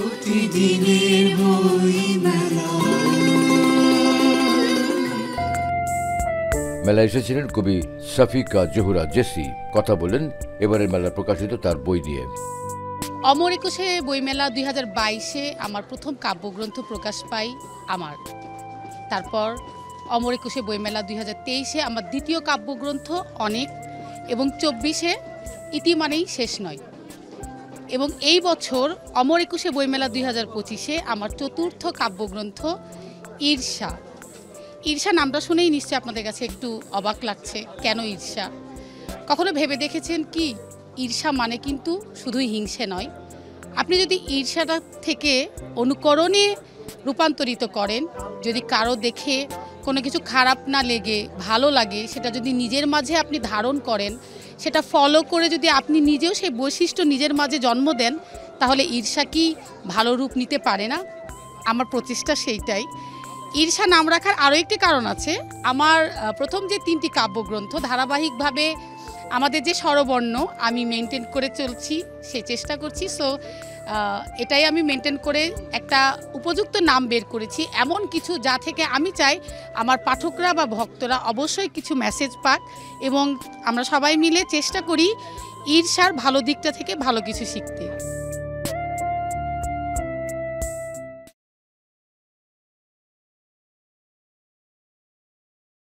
প্রতিদিনের বইমেলা। মেলায় এসেছিলেন কবি সাফিকা জহুরা জেসি। কথা বলেন এবারের মেলায় প্রকাশিত তার বই নিয়ে। অমর একুশে বইমেলা 2022-এ আমার প্রথম কাব্যগ্রন্থ প্রকাশ পাই আমার। তারপর অমর একুশে বইমেলা 2023-এ আমার দ্বিতীয় কাব্যগ্রন্থ অনেক, এবং 24-এ ইতি মানেই শেষ নয়। এবং এই বছর অমর একুশে বইমেলা 2025-এ আমার চতুর্থ কাব্যগ্রন্থ ঈর্ষা। ঈর্ষা নামটা শুনেই নিশ্চয়ই আপনাদের কাছে একটু অবাক লাগছে, কেন ঈর্ষা? কখনো ভেবে দেখেছেন কি ঈর্ষা মানে কিন্তু শুধুই হিংসে নয়। আপনি যদি ঈর্ষাটা থেকে অনুকরণে রূপান্তরিত করেন, যদি কারো দেখে কোনো কিছু খারাপ না লেগে ভালো লাগে, সেটা যদি নিজের মাঝে আপনি ধারণ করেন, সেটা ফলো করে যদি আপনি নিজেও সেই বৈশিষ্ট্য নিজের মাঝে জন্ম দেন, তাহলে ঈর্ষা কি ভালো রূপ নিতে পারে না? আমার প্রচেষ্টা সেইটাই। ঈর্ষা নাম রাখার আরও একটি কারণ আছে। আমার প্রথম যে 3টি কাব্যগ্রন্থ ধারাবাহিকভাবে আমাদের যে স্বরবর্ণ আমি মেনটেন করে চলছি, সে চেষ্টা করছি। সো এটাই আমি মেনটেন করে একটা উপযুক্ত নাম বের করেছি, এমন কিছু যা থেকে আমি চাই আমার পাঠকরা বা ভক্তরা অবশ্যই কিছু মেসেজ পাক, এবং আমরা সবাই মিলে চেষ্টা করি ঈর্ষার ভালো দিকটা থেকে ভালো কিছু শিখতে।